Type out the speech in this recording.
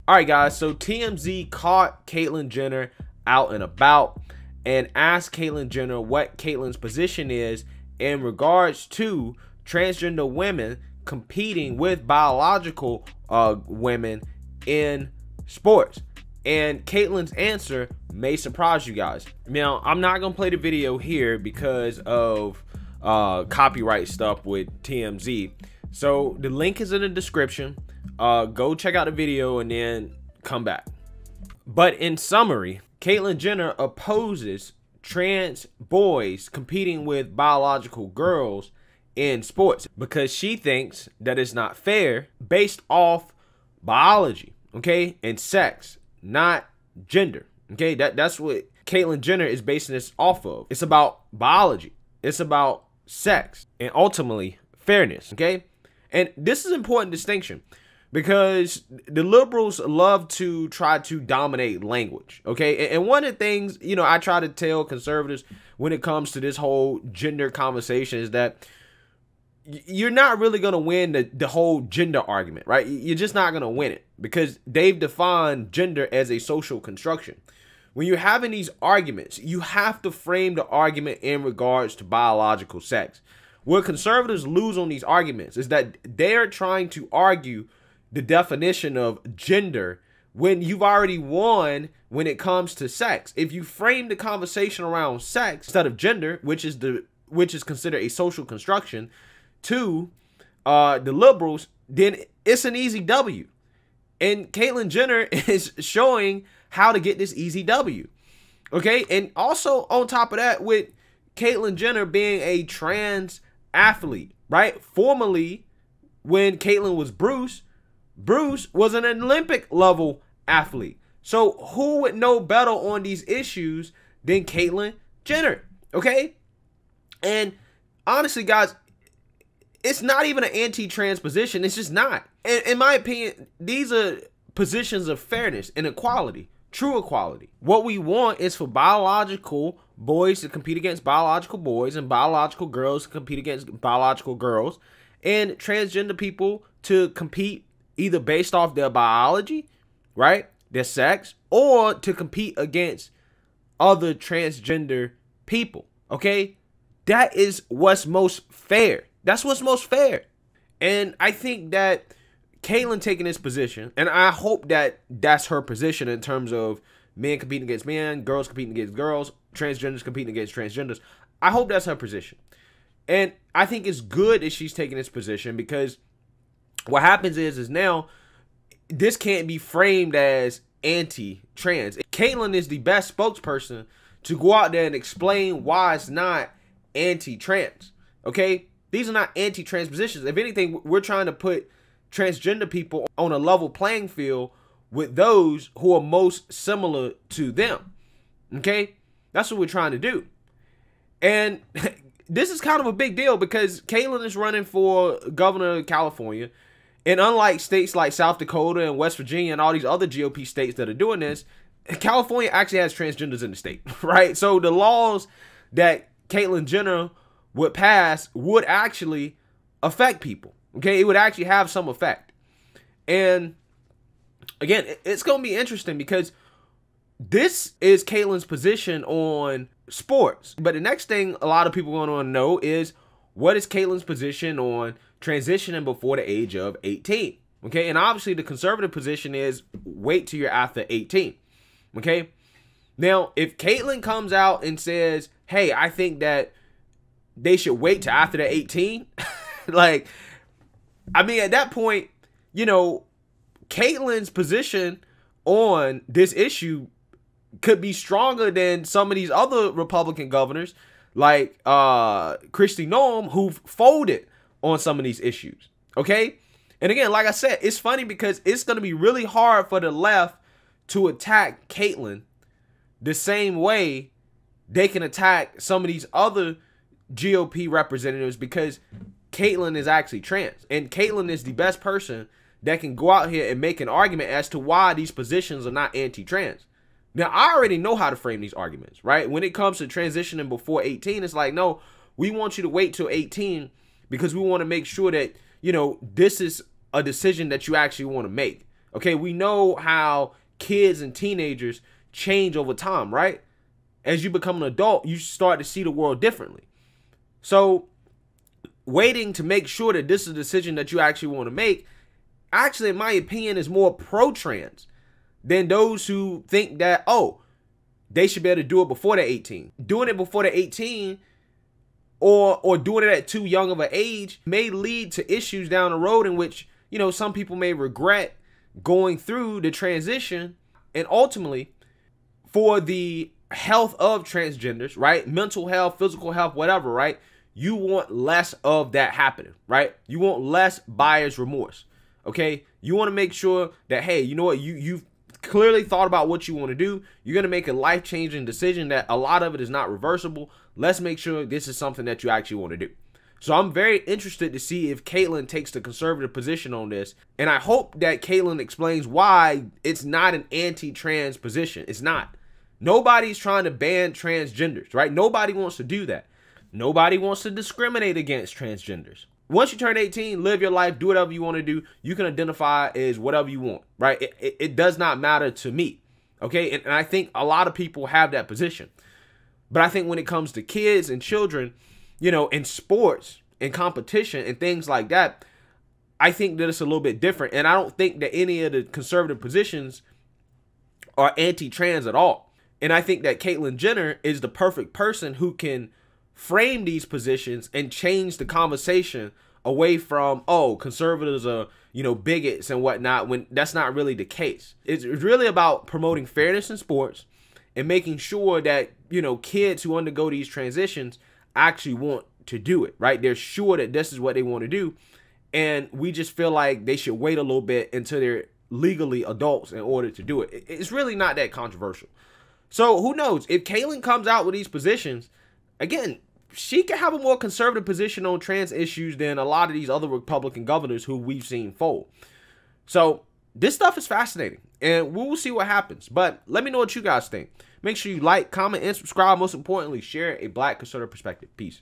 All right, guys, so TMZ caught Caitlyn Jenner out and about and asked Caitlyn Jenner what Caitlyn's position is in regards to transgender women competing with biological women in sports. And Caitlyn's answer may surprise you guys. Now, I'm not going to play the video here because of copyright stuff with TMZ. So the link is in the description. Go check out the video and then come back. But in summary, Caitlyn Jenner opposes trans boys competing with biological girls in sports because she thinks that it's not fair based off biology, okay, and sex, not gender. Okay, that's what Caitlyn Jenner is basing this off of. It's about biology, it's about sex, and ultimately fairness. Okay, and this is an important distinction because the liberals love to try to dominate language. Okay, and one of the things, you know, I try to tell conservatives when it comes to this whole gender conversation is that you're not really going to win the whole gender argument, right? You're just not going to win it because they've defined gender as a social construction. When you're having these arguments, you have to frame the argument in regards to biological sex. Where conservatives lose on these arguments is that they're trying to argue the definition of gender when you've already won when it comes to sex. If you frame the conversation around sex instead of gender, which is considered a social construction, to the liberals, then it's an easy W. And Caitlyn Jenner is showing how to get this easy W. Okay, and also on top of that, with Caitlyn Jenner being a trans athlete, right? Formerly, when Caitlyn was Bruce was an Olympic level athlete. So who would know better on these issues than Caitlyn Jenner? Okay, and honestly, guys, it's not even an anti-trans position. It's just not. In my opinion, these are positions of fairness and equality, true equality. What we want is for biological boys to compete against biological boys and biological girls to compete against biological girls, and transgender people to compete either based off their biology, right, their sex, or to compete against other transgender people. Okay, that is what's most fair. That's what's most fair. And I think that Caitlyn taking this position, and I hope that that's her position in terms of men competing against men, girls competing against girls, transgenders competing against transgenders. I hope that's her position. And I think it's good that she's taking this position because what happens is now this can't be framed as anti-trans. Caitlyn is the best spokesperson to go out there and explain why it's not anti-trans. Okay? These are not anti-trans positions. If anything, we're trying to put transgender people on a level playing field with those who are most similar to them. Okay? That's what we're trying to do. And this is kind of a big deal because Caitlyn is running for governor of California. And unlike states like South Dakota and West Virginia and all these other GOP states that are doing this, California actually has transgenders in the state, right? So the laws that Caitlyn Jenner would pass would actually affect people. Okay, it would actually have some effect. And again, it's going to be interesting because this is Caitlyn's position on sports. But the next thing a lot of people are going to know is, what is Caitlyn's position on transitioning before the age of 18? Okay, and obviously the conservative position is wait till you're after 18. Okay, now if Caitlyn comes out and says, hey, I think that they should wait till after they're 18. Like, I mean, at that point, you know, Caitlyn's position on this issue could be stronger than some of these other Republican governors, like Kristi Noem, who've folded on some of these issues. Okay? And again, like I said, it's funny because it's going to be really hard for the left to attack Caitlyn the same way they can attack some of these other GOP representatives because Caitlyn is actually trans. And Caitlyn is the best person that can go out here and make an argument as to why these positions are not anti-trans. Now, I already know how to frame these arguments, right? When it comes to transitioning before 18, it's like, no, we want you to wait till 18 because we want to make sure that, you know, this is a decision that you actually want to make. Okay, we know how kids and teenagers change over time, right? As you become an adult, you start to see the world differently. So waiting to make sure that this is a decision that you actually want to make, actually, in my opinion, is more pro-trans than those who think that, oh, they should be able to do it before they're 18. Doing it before they're 18 or doing it at too young of an age may lead to issues down the road in which, some people may regret going through the transition. And ultimately, for the health of transgenders, right? Mental health, physical health, whatever, right? You want less of that happening, right? You want less buyer's remorse, okay? You want to make sure that, hey, you know what? You've clearly thought about what you want to do. You're going to make a life-changing decision that a lot of it is not reversible. Let's make sure this is something that you actually want to do. So I'm very interested to see if Caitlyn takes the conservative position on this. And I hope that Caitlyn explains why it's not an anti-trans position. It's not. Nobody's trying to ban transgenders, right? Nobody wants to do that. Nobody wants to discriminate against transgenders. Once you turn 18, live your life, do whatever you want to do. You can identify as whatever you want, right? It does not matter to me, okay? And I think a lot of people have that position. But I think when it comes to kids and children, in sports and competition and things like that, I think that it's a little bit different. And I don't think that any of the conservative positions are anti-trans at all. And I think that Caitlyn Jenner is the perfect person who can frame these positions and change the conversation away from, oh, conservatives are, bigots and whatnot, when that's not really the case. It's really about promoting fairness in sports and making sure that, kids who undergo these transitions actually want to do it, right? They're sure that this is what they want to do. And we just feel like they should wait a little bit until they're legally adults in order to do it. It's really not that controversial. So who knows? If Caitlyn comes out with these positions, again, she can have a more conservative position on trans issues than a lot of these other Republican governors who we've seen fold. So this stuff is fascinating, and we will see what happens. But let me know what you guys think. Make sure you like, comment, and subscribe. Most importantly, share a Black conservative perspective. Peace.